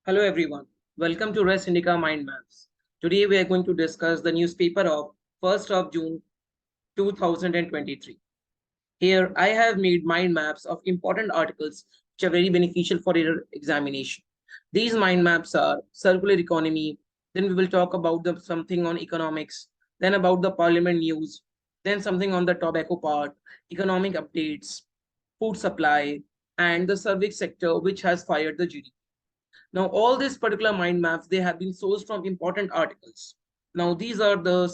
Hello everyone, welcome to Res Indica Mind Maps. Today we are going to discuss the newspaper of 1st of June 2023. Here I have made mind maps of important articles which are very beneficial for your examination. These mind maps are circular economy, then we will talk about something on economics, then about the parliament news, then something on the tobacco part, economic updates, food supply, and the service sector which has fired the GDP. Now, all these particular mind maps, they have been sourced from important articles. Now, these are the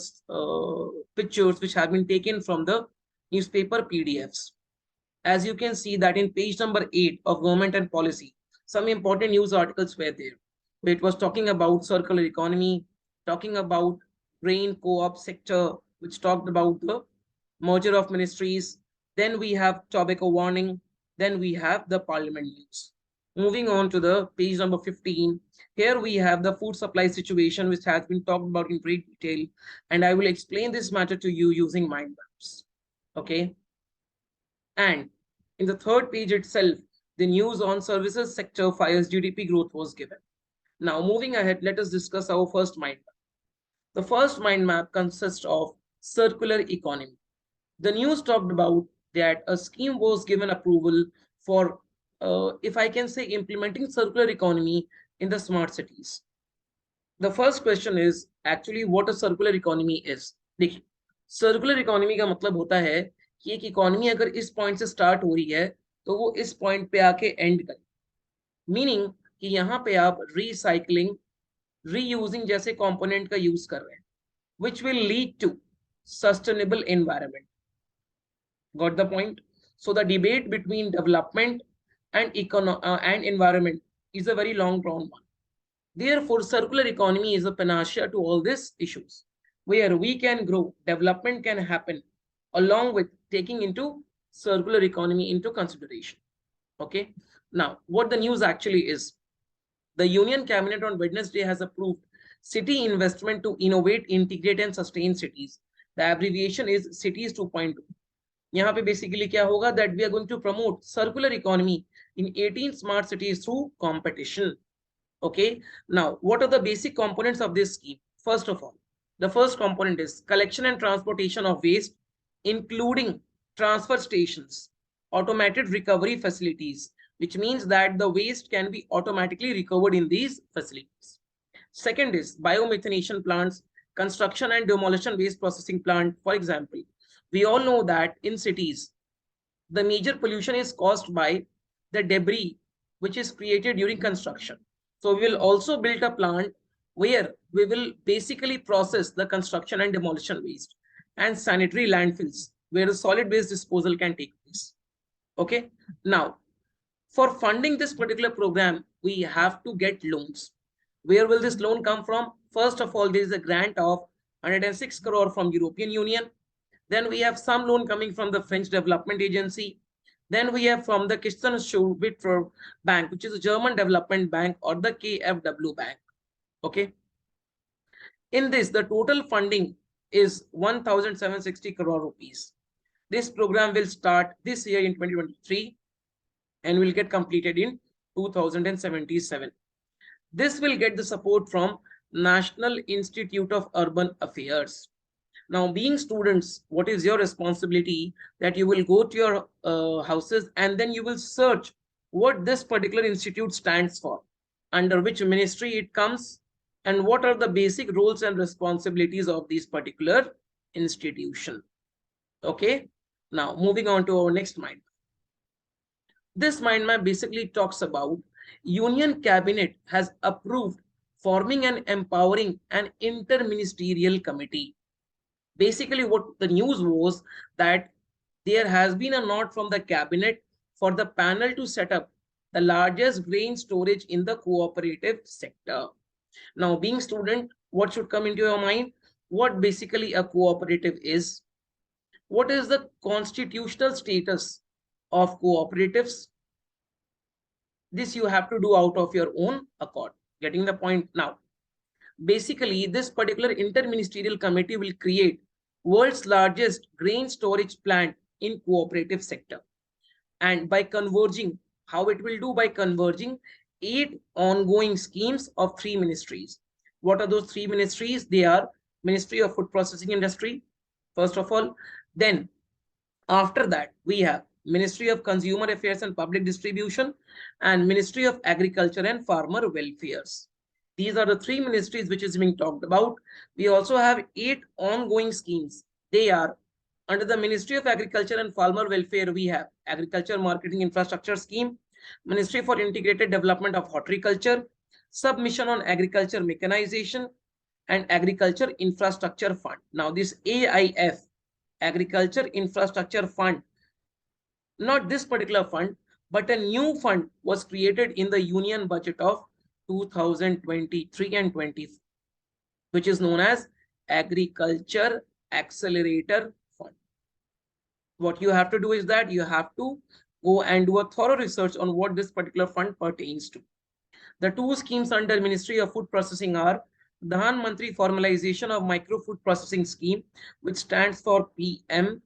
pictures which have been taken from the newspaper PDFs. As you can see that in page number 8 of Government and Policy, some important news articles were there. It was talking about circular economy, talking about grain co-op sector, which talked about the merger of ministries. Then we have tobacco warning. Then we have the parliament news. Moving on to the page number 15. Here we have the food supply situation, which has been talked about in great detail. And I will explain this matter to you using mind maps. Okay. And in the third page itself, the news on services sector fires GDP growth was given. Now, moving ahead, let us discuss our first mind map. The first mind map consists of circular economy. The news talked about that a scheme was given approval for, if I can say, implementing circular economy in the smart cities. The first question is actually what a circular economy is. देखिए, circular economy का मतलब होता है कि एक economy अगर इस point से स्टार्ट हो रही है तो वो इस पॉइंट पे आके एंड करे, मीनिंग कि यहाँ पे आप रिसाइकलिंग, रीयूजिंग जैसे कंपोनेंट का यूज कर रहे हैं, which will lead to sustainable environment. Got the point? So the debate between development and and environment is a very long drawn one. Therefore, circular economy is a panacea to all these issues. Where we can grow, development can happen along with taking into circular economy into consideration. Okay. Now, what the news actually is, the Union Cabinet on Wednesday has approved city investment to innovate, integrate and sustain cities. The abbreviation is Cities 2.2. यहाँ पे basically क्या होगा that we are going to promote circular economy in 18 smart cities through competition. Okay. Now, what are the basic components of this scheme? First of all, the first component is collection and transportation of waste, including transfer stations, automated recovery facilities, which means that the waste can be automatically recovered in these facilities. Second is biomethanation plants, construction and demolition waste processing plant. For example, we all know that in cities, the major pollution is caused by the debris which is created during construction. So we will also build a plant where we will basically process the construction and demolition waste and sanitary landfills where the solid waste disposal can take place. Okay. Now, for funding this particular program, we have to get loans. Where will this loan come from? First of all, there is a grant of 106 crore from European Union. Then we have some loan coming from the French Development Agency. Then we have from the Kirstenschulwitfer Bank, which is a German development bank, or the KfW Bank. Okay. In this, the total funding is 1,760 crore rupees. This program will start this year in 2023 and will get completed in 2077. This will get the support from National Institute of Urban Affairs. Now, being students, what is your responsibility? That you will go to your houses and then you will search what this particular institute stands for, under which ministry it comes, and what are the basic roles and responsibilities of this particular institution. Okay. Now, moving on to our next mind map. This mind map basically talks about Union Cabinet has approved forming and empowering an interministerial committee. Basically, what the news was that there has been a nod from the cabinet for the panel to set up the largest grain storage in the cooperative sector. Now, being student, what should come into your mind? What basically a cooperative is? What is the constitutional status of cooperatives? This you have to do out of your own accord. Getting the point now? Basically, this particular interministerial committee will create world's largest grain storage plant in cooperative sector. And by converging, how it will do? By converging 8 ongoing schemes of 3 ministries. What are those 3 ministries? They are Ministry of Food Processing Industry, first of all. Then after that, we have Ministry of Consumer Affairs and Public Distribution and Ministry of Agriculture and Farmer Welfares. These are the 3 ministries which is being talked about. We also have 8 ongoing schemes. They are under the Ministry of Agriculture and Farmer Welfare, we have Agriculture Marketing Infrastructure Scheme, Ministry for Integrated Development of Horticulture, Submission on Agriculture Mechanization, and Agriculture Infrastructure Fund. Now this AIF, Agriculture Infrastructure Fund, not this particular fund, but a new fund was created in the Union Budget of 2023 and 24, which is known as Agriculture Accelerator Fund. What you have to do is that you have to go and do a thorough research on what this particular fund pertains to. The 2 schemes under Ministry of Food Processing are Pradhan Mantri Formalization of Micro Food Processing Scheme, which stands for PM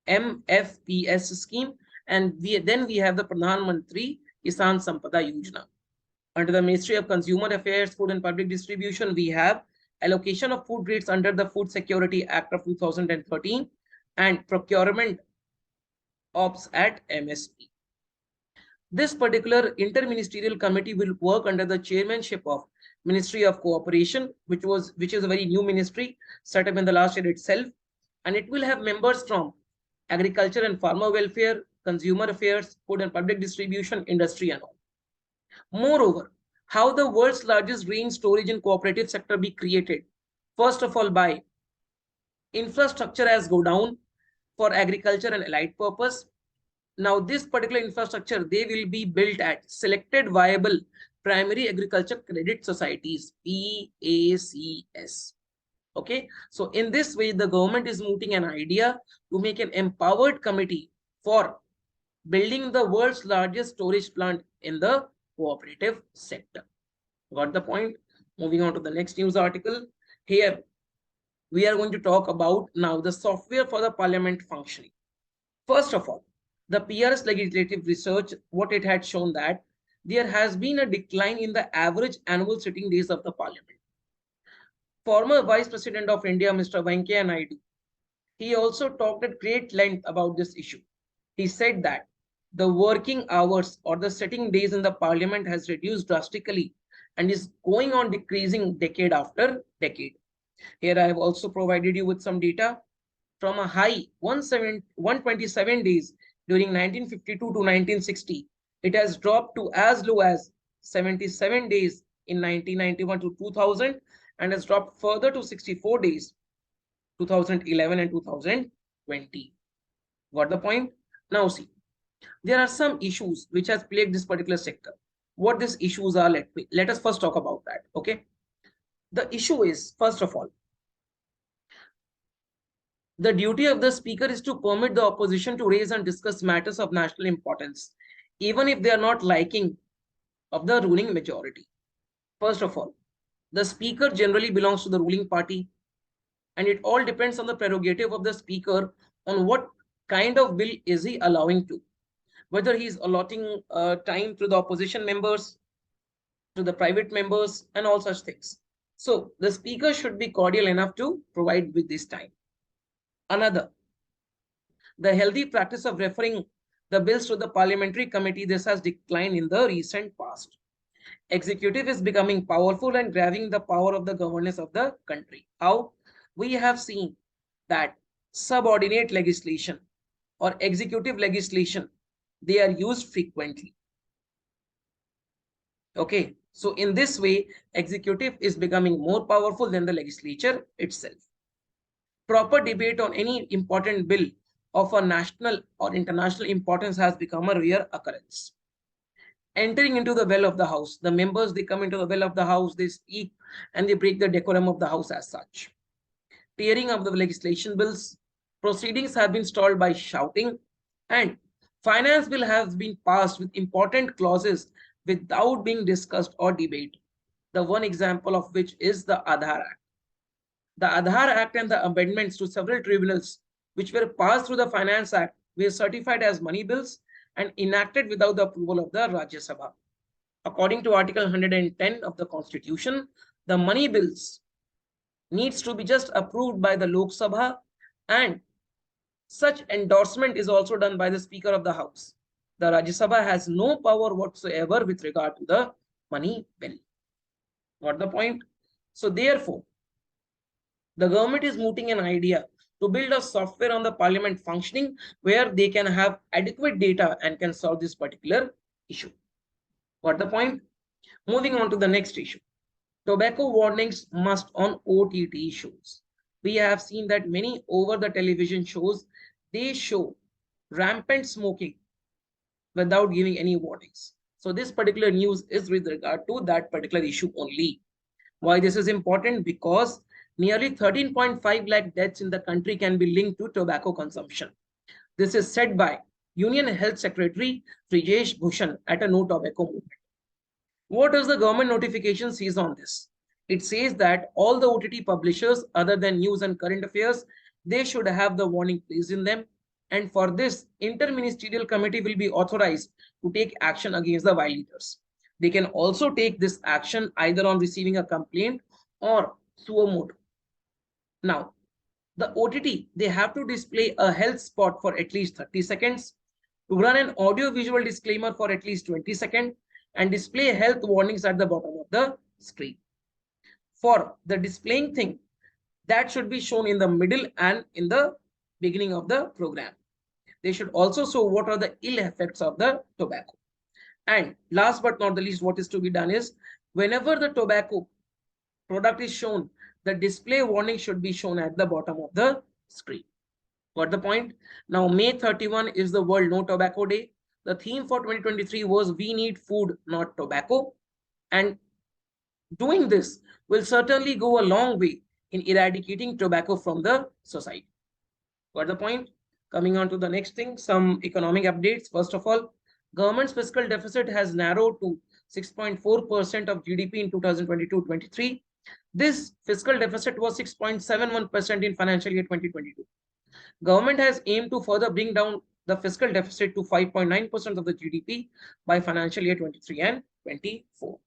MFPS scheme, and then we have the Pradhan Mantri Kisan Sampada Yojana. Under the Ministry of Consumer Affairs, Food and Public Distribution, we have allocation of food rates under the Food Security Act of 2013 and procurement ops at MSP. This particular interministerial committee will work under the chairmanship of Ministry of Cooperation, which is a very new ministry set up in the last year itself, and it will have members from Agriculture and Farmer Welfare, Consumer Affairs, Food and Public Distribution, Industry and all. Moreover, how the world's largest grain storage and cooperative sector be created? First of all, by infrastructure as go down for agriculture and allied purpose. Now, this particular infrastructure, they will be built at selected viable primary agriculture credit societies, PACS. Okay, so in this way, the government is mooting an idea to make an empowered committee for building the world's largest storage plant in the cooperative sector. Got the point? Moving on to the next news article. Here, we are going to talk about now the software for the parliament functioning. First of all, the PRS legislative research, what it had shown that there has been a decline in the average annual sitting days of the parliament. Former Vice President of India, Mr. Venkaiah Naidu, he also talked at great length about this issue. He said that the working hours or the sitting days in the parliament has reduced drastically and is going on decreasing decade after decade. Here I have also provided you with some data. From a high 127 days during 1952 to 1960, it has dropped to as low as 77 days in 1991 to 2000 and has dropped further to 64 days 2011 and 2020. Got the point? Now see, there are some issues which has plagued this particular sector. What these issues are, let us first talk about that. Okay, the issue is, first of all, the duty of the speaker is to permit the opposition to raise and discuss matters of national importance, even if they are not liking of the ruling majority. First of all, the speaker generally belongs to the ruling party, and it all depends on the prerogative of the speaker on what kind of bill is he allowing to, whether he is allotting time to the opposition members, to the private members, and all such things. So the speaker should be cordial enough to provide with this time. Another, the healthy practice of referring the bills to the parliamentary committee, this has declined in the recent past. Executive is becoming powerful and grabbing the power of the governance of the country. How? We have seen that subordinate legislation or executive legislation, they are used frequently. Okay, so in this way, executive is becoming more powerful than the legislature itself. Proper debate on any important bill of a national or international importance has become a rare occurrence. Entering into the well of the house, the members, they come into the well of the house, they speak and they break the decorum of the house as such. Tearing of the legislation bills, proceedings have been stalled by shouting, and finance bill has been passed with important clauses without being discussed or debated. The one example of which is the Aadhaar Act. The Aadhaar Act and the amendments to several tribunals which were passed through the Finance Act were certified as money bills, and enacted without the approval of the Rajya Sabha. According to Article 110 of the Constitution, the money bills needs to be just approved by the Lok Sabha, and such endorsement is also done by the Speaker of the House. The Rajya Sabha has no power whatsoever with regard to the money bill. Got the point? So therefore, the government is mooting an idea to build a software on the parliament functioning where they can have adequate data and can solve this particular issue. Got the point? Moving on to the next issue. Tobacco warnings must on OTT shows. We have seen that many over the television shows, they show rampant smoking without giving any warnings. So this particular news is with regard to that particular issue only. Why this is important? Because nearly 13.5 lakh deaths in the country can be linked to tobacco consumption. This is said by Union Health Secretary Brijesh Bhushan at a no tobacco movement. What does the government notification says on this? It says that all the OTT publishers other than news and current affairs, they should have the warning placed in them. And for this, interministerial committee will be authorized to take action against the violators. They can also take this action either on receiving a complaint or suo motu. Now, the OTT, they have to display a health spot for at least 30 seconds, to run an audio-visual disclaimer for at least 20 seconds, and display health warnings at the bottom of the screen. For the displaying thing, that should be shown in the middle and in the beginning of the program. They should also show what are the ill effects of the tobacco. And last but not the least, what is to be done is, whenever the tobacco product is shown, the display warning should be shown at the bottom of the screen. Got the point? Now, May 31 is the World No Tobacco Day. The theme for 2023 was "We need food, not tobacco." And doing this will certainly go a long way in eradicating tobacco from the society. Got the point? Coming on to the next thing, some economic updates. First of all, government's fiscal deficit has narrowed to 6.4% of GDP in 2022-23. This fiscal deficit was 6.71% in financial year 2022. Government has aimed to further bring down the fiscal deficit to 5.9% of the GDP by financial year 23 and 24.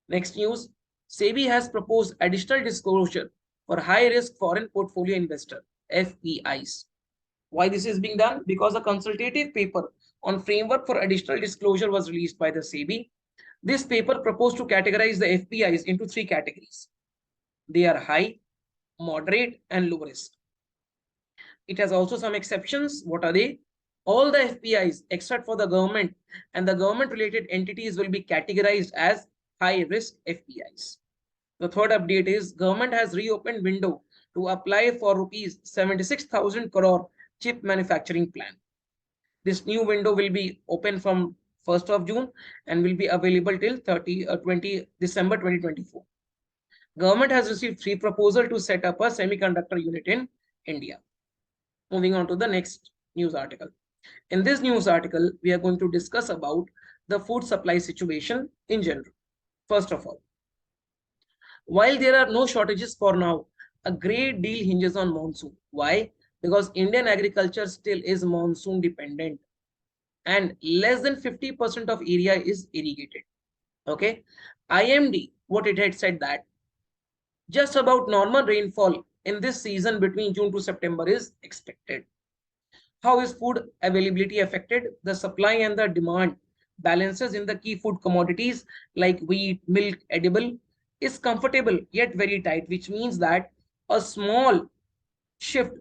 Next news, SEBI has proposed additional disclosure for high-risk foreign portfolio investor, FPIs. Why this is being done? Because a consultative paper on framework for additional disclosure was released by the SEBI. This paper proposed to categorize the FPIs into three categories. They are high, moderate, and low risk. It has also some exceptions. What are they? All the FPIs except for the government and the government related entities will be categorized as high risk FPIs. The third update is government has reopened window to apply for rupees 76,000 crore chip manufacturing plan. This new window will be open from 1st of June and will be available till 20 December 2024. Government has received 3 proposals to set up a semiconductor unit in India. Moving on to the next news article. In this news article, we are going to discuss about the food supply situation in general. First of all, while there are no shortages for now, a great deal hinges on monsoon. Why? Because Indian agriculture still is monsoon dependent and less than 50% of area is irrigated. Okay. IMD, what it had said that just about normal rainfall in this season between June to September is expected. How is food availability affected? The supply and the demand balances in the key food commodities like wheat, milk, edible is comfortable yet very tight, which means that a small shift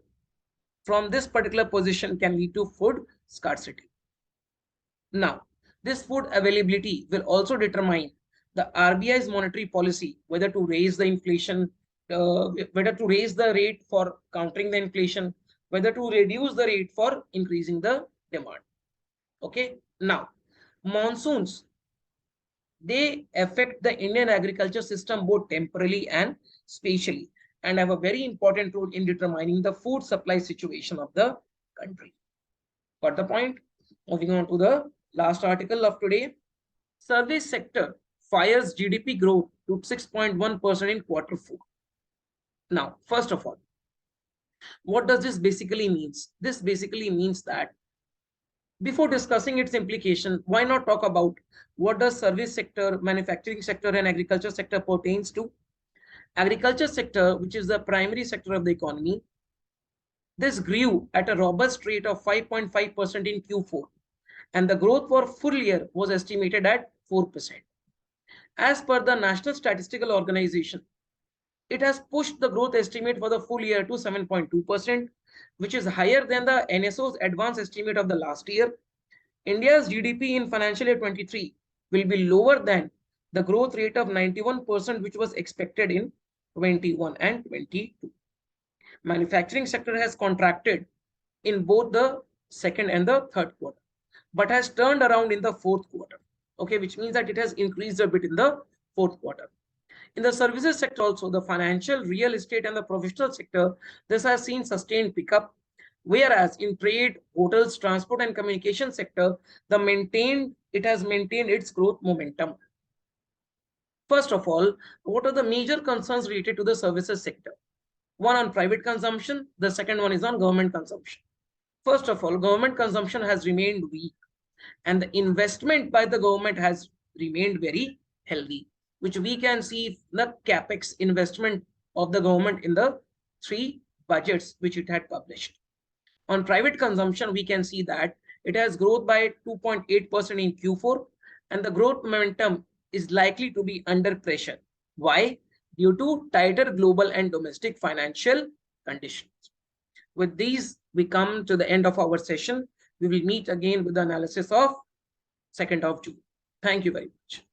from this particular position can lead to food scarcity. Now, this food availability will also determine the RBI's monetary policy, whether to raise the inflation, whether to raise the rate for countering the inflation, whether to reduce the rate for increasing the demand. Okay. Now, monsoons, they affect the Indian agriculture system both temporarily and spatially and have a very important role in determining the food supply situation of the country. Got the point? Moving on to the last article of today. Service sector fires GDP growth to 6.1% in Q4. Now, first of all, what does this basically mean? This basically means that Before discussing its implication, why not talk about what the service sector, manufacturing sector, and agriculture sector pertains to? Agriculture sector, which is the primary sector of the economy, this grew at a robust rate of 5.5% in Q4, and the growth for full year was estimated at 4%. As per the National Statistical Organization, it has pushed the growth estimate for the full year to 7.2%, which is higher than the NSO's advanced estimate of the last year. India's GDP in financial year 23 will be lower than the growth rate of 91% which was expected in 21 and 22. Manufacturing sector has contracted in both the second and the third quarter, but has turned around in the fourth quarter. Okay, which means that it has increased a bit in the fourth quarter. In the services sector also, the financial, real estate, and the professional sector, this has seen sustained pickup. Whereas in trade, hotels, transport, and communication sector, it has maintained its growth momentum. First of all, what are the major concerns related to the services sector? One on private consumption, the second one is on government consumption. First of all, government consumption has remained weak, and the investment by the government has remained very healthy, which we can see the capex investment of the government in the 3 budgets which it had published. On private consumption, we can see that it has growth by 2.8% in Q4, and the growth momentum is likely to be under pressure. Why? Due to tighter global and domestic financial conditions. With these, we come to the end of our session. We will meet again with the analysis of 2nd of June. Thank you very much.